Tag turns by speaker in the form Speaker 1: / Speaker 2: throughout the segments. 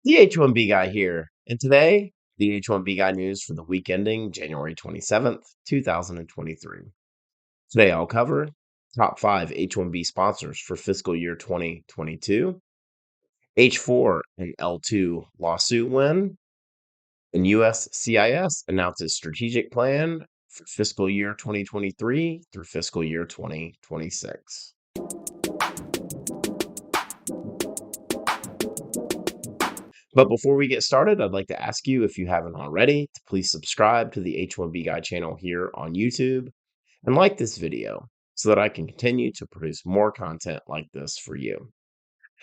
Speaker 1: The H1B Guy here, and today, the H1B Guy news for the week ending January 27th, 2023. Today, I'll cover top 5 H1B sponsors for fiscal year 2022, H4 and L2 lawsuit win, and USCIS announces strategic plan for fiscal year 2023 through fiscal year 2026. But before we get started, I'd like to ask you, if you haven't already, to please subscribe to the H1B Guy channel here on YouTube and like this video so that I can continue to produce more content like this for you.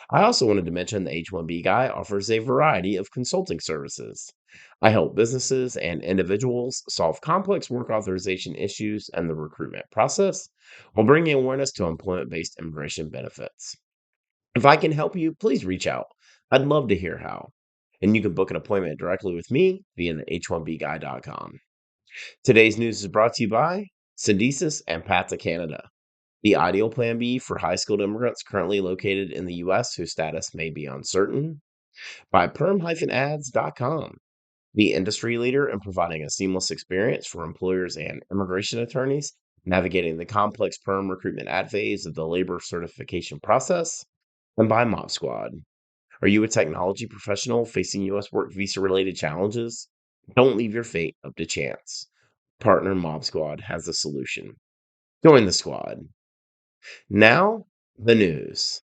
Speaker 1: I also wanted to mention the H1B Guy offers a variety of consulting services. I help businesses and individuals solve complex work authorization issues and the recruitment process while bringing awareness to employment-based immigration benefits. If I can help you, please reach out. I'd love to hear how. And you can book an appointment directly with me via the h1bguy.com. Today's news is brought to you by Syndesis and Path to Canada, the ideal plan B for high-skilled immigrants currently located in the U.S. whose status may be uncertain, by PERM-Ads.com, the industry leader in providing a seamless experience for employers and immigration attorneys navigating the complex PERM recruitment ad phase of the labor certification process, and by Mob Squad. Are you a technology professional facing U.S. work visa-related challenges? Don't leave your fate up to chance. Partner Mob Squad has a solution. Join the squad. Now, the news.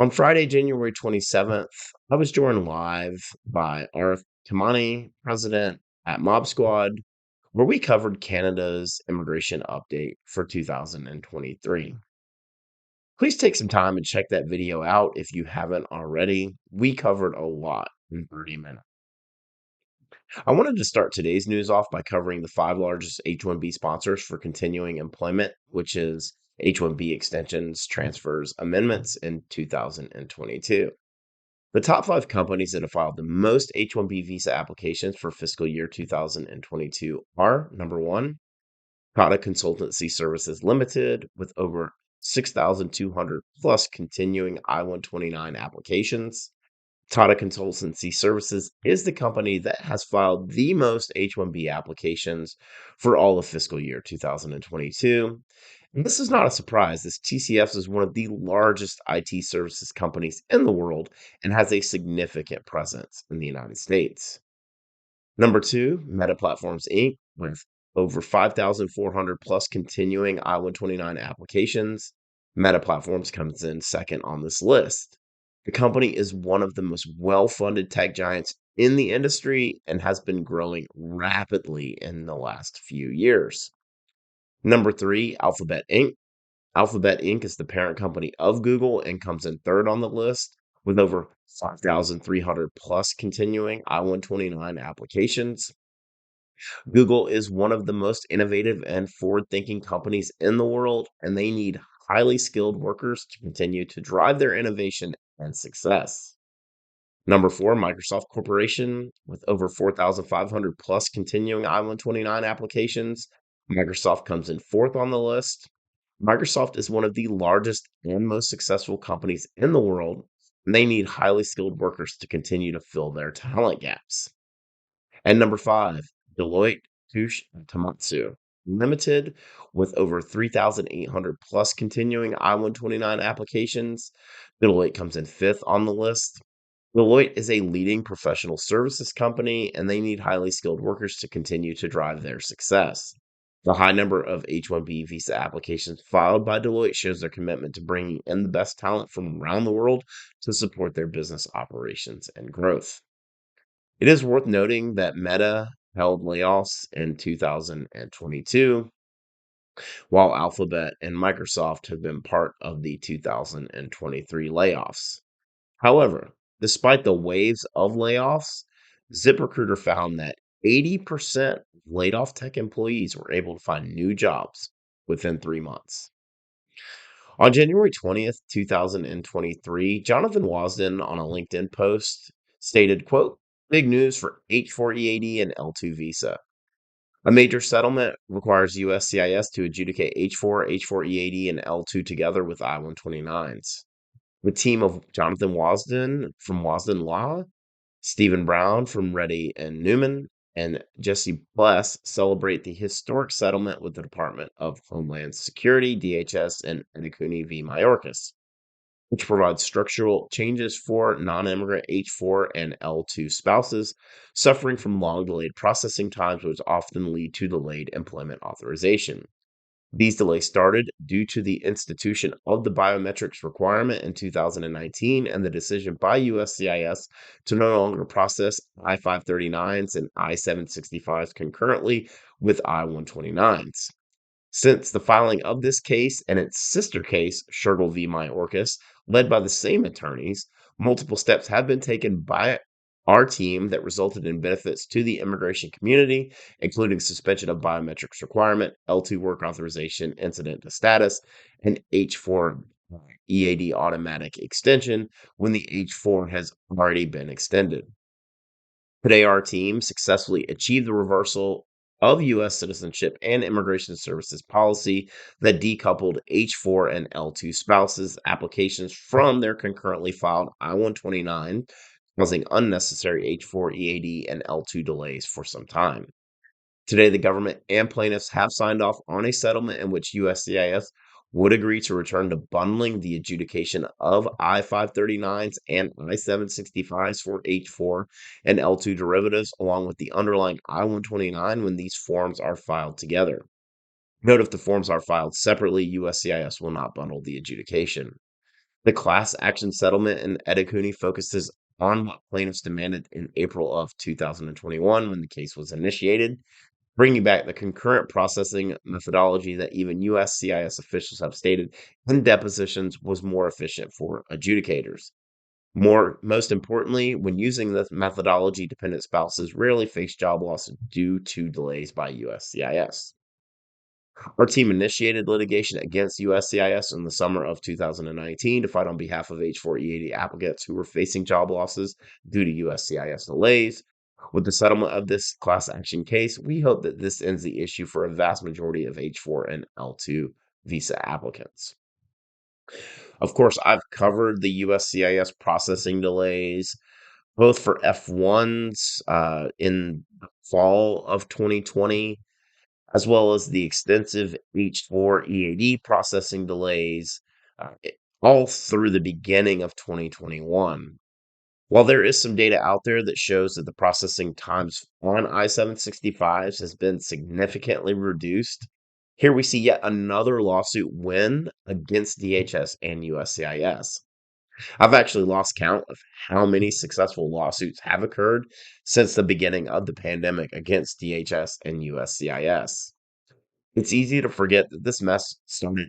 Speaker 1: On Friday, January 27th, I was joined live by Arif Kamani, president at Mob Squad, where we covered Canada's immigration update for 2023. Please take some time and check that video out if you haven't already. We covered a lot in 30 minutes. I wanted to start today's news off by covering the 5 largest H1B sponsors for continuing employment, which is H1B extensions, transfers, amendments in 2022. The top 5 companies that have filed the most H1B visa applications for fiscal year 2022 are: number 1, Tata Consultancy Services Limited, with over 6,200 plus continuing I-129 applications. Tata Consultancy Services is the company that has filed the most H-1B applications for all of fiscal year 2022. And this is not a surprise, as TCS is one of the largest IT services companies in the world and has a significant presence in the United States. Number 2, Meta Platforms Inc., with over 5,400 plus continuing I-129 applications. Meta Platforms comes in second on this list. The company is one of the most well-funded tech giants in the industry and has been growing rapidly in the last few years. Number 3, Alphabet Inc. Alphabet Inc. is the parent company of Google and comes in third on the list with over 5,300 plus continuing I-129 applications. Google is one of the most innovative and forward-thinking companies in the world, and they need highly skilled workers to continue to drive their innovation and success. Number 4, Microsoft Corporation, with over 4,500 plus continuing I-129 applications. Microsoft comes in fourth on the list. Microsoft is one of the largest and most successful companies in the world, and they need highly skilled workers to continue to fill their talent gaps. And number 5, Deloitte Touche Tohmatsu Limited, with over 3,800 plus continuing I-129 applications. Deloitte comes in fifth on the list. Deloitte is a leading professional services company, and they need highly skilled workers to continue to drive their success. The high number of H-1B visa applications filed by Deloitte shows their commitment to bringing in the best talent from around the world to support their business operations and growth. It is worth noting that Meta held layoffs in 2022, while Alphabet and Microsoft have been part of the 2023 layoffs. However, despite the waves of layoffs, ZipRecruiter found that 80% of laid off tech employees were able to find new jobs within 3 months. On January 20th, 2023, Jonathan Wasden on a LinkedIn post stated, quote, "Big news for H4 EAD and L2 visa. A major settlement requires USCIS to adjudicate H4, H4 EAD, and L2 together with I-129s. The team of Jonathan Wasden from Wasden Law, Stephen Brown from Reddy and Newman, and Jesse Bless celebrate the historic settlement with the Department of Homeland Security, DHS, and Edikuni v. Mayorkas, which provides structural changes for non-immigrant H4 and L2 spouses suffering from long delayed processing times, which often lead to delayed employment authorization. These delays started due to the institution of the biometrics requirement in 2019 and the decision by USCIS to no longer process I-539s and I-765s concurrently with I-129s. Since the filing of this case and its sister case, Shergill v. Mayorkas, led by the same attorneys, multiple steps have been taken by our team that resulted in benefits to the immigration community, including suspension of biometrics requirement, L2 work authorization incident to status, and H4 EAD automatic extension when the H4 has already been extended. Today, our team successfully achieved the reversal of U.S. citizenship and immigration services policy that decoupled H4 and L2 spouses' applications from their concurrently filed I-129, causing unnecessary H4 EAD and L2 delays for some time. Today, the government and plaintiffs have signed off on a settlement in which USCIS would agree to return to bundling the adjudication of I-539s and I-765s for H4 and L2 derivatives, along with the underlying I-129 when these forms are filed together. Note if the forms are filed separately, USCIS will not bundle the adjudication. The class action settlement in Edikuni focuses on what plaintiffs demanded in April of 2021 when the case was initiated, bringing back the concurrent processing methodology that even USCIS officials have stated in depositions was more efficient for adjudicators. Most importantly, when using this methodology, dependent spouses rarely face job loss due to delays by USCIS. Our team initiated litigation against USCIS in the summer of 2019 to fight on behalf of H-4EAD applicants who were facing job losses due to USCIS delays. With the settlement of this class action case, we hope that this ends the issue for a vast majority of H-4 and L2 visa applicants. Of course, I've covered the USCIS processing delays, both for F1s in the fall of 2020, as well as the extensive H4 EAD processing delays, all through the beginning of 2021. While there is some data out there that shows that the processing times on I-765s has been significantly reduced, here we see yet another lawsuit win against DHS and USCIS. I've actually lost count of how many successful lawsuits have occurred since the beginning of the pandemic against DHS and USCIS. It's easy to forget that this mess started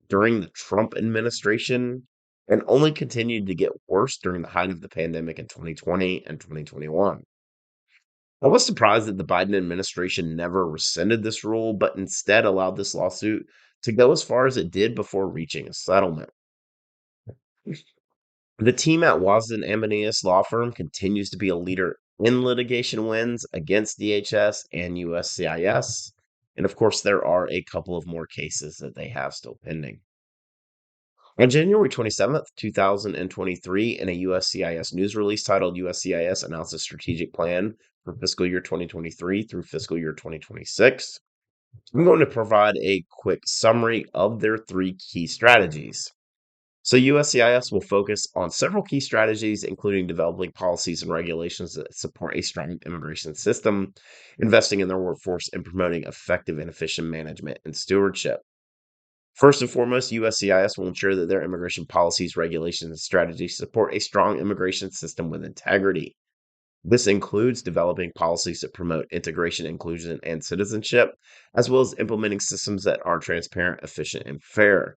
Speaker 1: during the Trump administration and only continued to get worse during the height of the pandemic in 2020 and 2021. I was surprised that the Biden administration never rescinded this rule, but instead allowed this lawsuit to go as far as it did before reaching a settlement. The team at Wasden Ambanius Law Firm continues to be a leader in litigation wins against DHS and USCIS. And of course, there are a couple of more cases that they have still pending. On January 27th, 2023, in a USCIS news release titled USCIS announced a strategic plan for fiscal year 2023 through fiscal year 2026. I'm going to provide a quick summary of their three key strategies. So USCIS will focus on several key strategies, including developing policies and regulations that support a strong immigration system, investing in their workforce, and promoting effective and efficient management and stewardship. First and foremost, USCIS will ensure that their immigration policies, regulations, and strategies support a strong immigration system with integrity. This includes developing policies that promote integration, inclusion, and citizenship, as well as implementing systems that are transparent, efficient, and fair.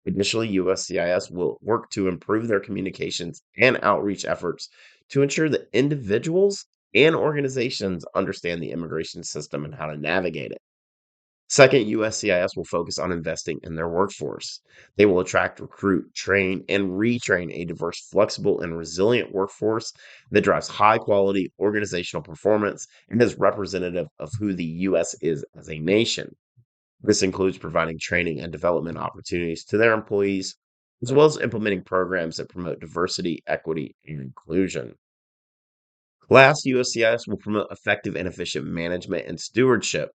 Speaker 1: Additionally, USCIS will work to improve their communications and outreach efforts to ensure that individuals and organizations understand the immigration system and how to navigate it. Second, USCIS will focus on investing in their workforce. They will attract, recruit, train, and retrain a diverse, flexible, and resilient workforce that drives high quality organizational performance and is representative of who the U.S. is as a nation. This includes providing training and development opportunities to their employees as well as implementing programs that promote diversity, equity, and inclusion. Last, USCIS will promote effective and efficient management and stewardship.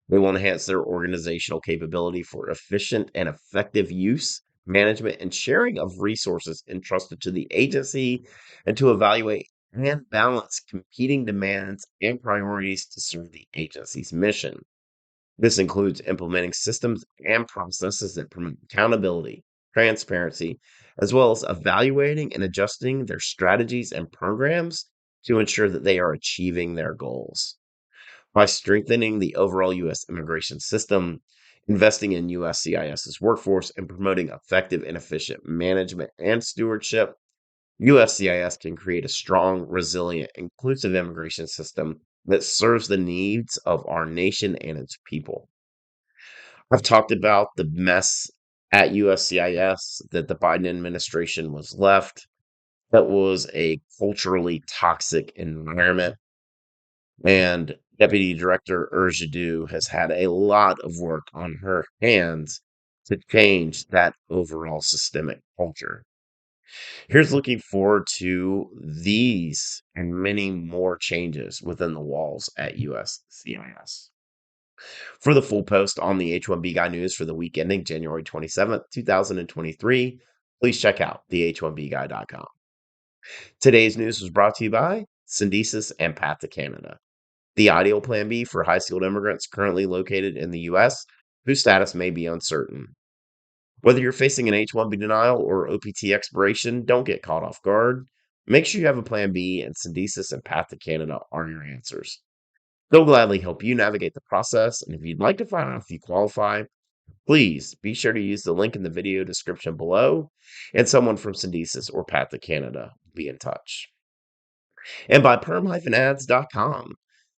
Speaker 1: They will enhance their organizational capability for efficient and effective use, management, and sharing of resources entrusted to the agency, and to evaluate and balance competing demands and priorities to serve the agency's mission. This includes implementing systems and processes that promote accountability, transparency, as well as evaluating and adjusting their strategies and programs to ensure that they are achieving their goals. By strengthening the overall U.S. immigration system, investing in USCIS's workforce, and promoting effective and efficient management and stewardship, USCIS can create a strong, resilient, inclusive immigration system that serves the needs of our nation and its people. I've talked about the mess at USCIS that the Biden administration was left. That was a culturally toxic environment. And Deputy Director Urjadu has had a lot of work on her hands to change that overall systemic culture. Here's looking forward to these and many more changes within the walls at USCIS. For the full post on the H1B Guy news for the week ending January 27th, 2023, please check out the H1BGuy.com. Today's news was brought to you by Syndesis and Path to Canada, the ideal plan B for high skilled immigrants currently located in the U.S. whose status may be uncertain. Whether you're facing an H1B denial or OPT expiration, don't get caught off guard. Make sure you have a plan B, and Syndesis and Path to Canada are your answers. They'll gladly help you navigate the process, and if you'd like to find out if you qualify, please be sure to use the link in the video description below, and someone from Syndesis or Path to Canada will be in touch. And by PERM-Ads.com,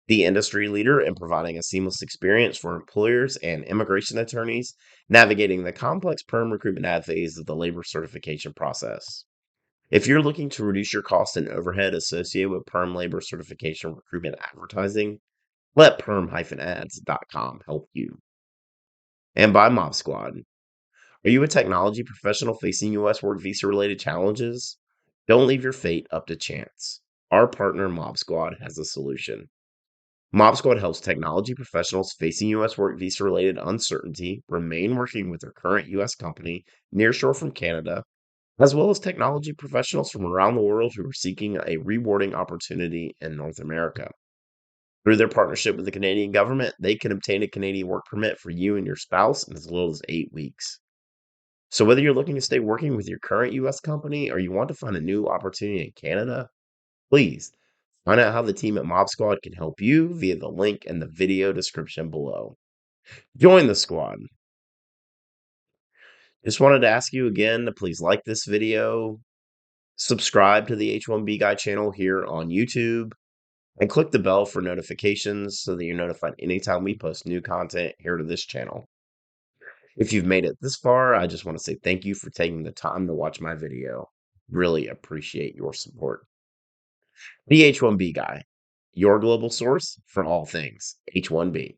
Speaker 1: the industry leader in providing a seamless experience for employers and immigration attorneys navigating the complex PERM recruitment ad phase of the labor certification process. If you're looking to reduce your cost and overhead associated with PERM labor certification recruitment advertising, let PERM-Ads.com help you. And by Mob Squad. Are you a technology professional facing U.S. work visa related challenges? Don't leave your fate up to chance. Our partner Mob Squad has a solution. Mob Squad helps technology professionals facing U.S. work visa related uncertainty remain working with their current U.S. company nearshore from Canada, as well as technology professionals from around the world who are seeking a rewarding opportunity in North America. Through their partnership with the Canadian government, they can obtain a Canadian work permit for you and your spouse in as little as 8 weeks. So whether you're looking to stay working with your current U.S. company or you want to find a new opportunity in Canada, please find out how the team at Mob Squad can help you via the link in the video description below. Join the squad. Just wanted to ask you again to please like this video, subscribe to the H1B Guy channel here on YouTube, and click the bell for notifications so that you're notified anytime we post new content here to this channel. If you've made it this far, I just want to say thank you for taking the time to watch my video. Really appreciate your support. The H1B Guy, your global source for all things H1B.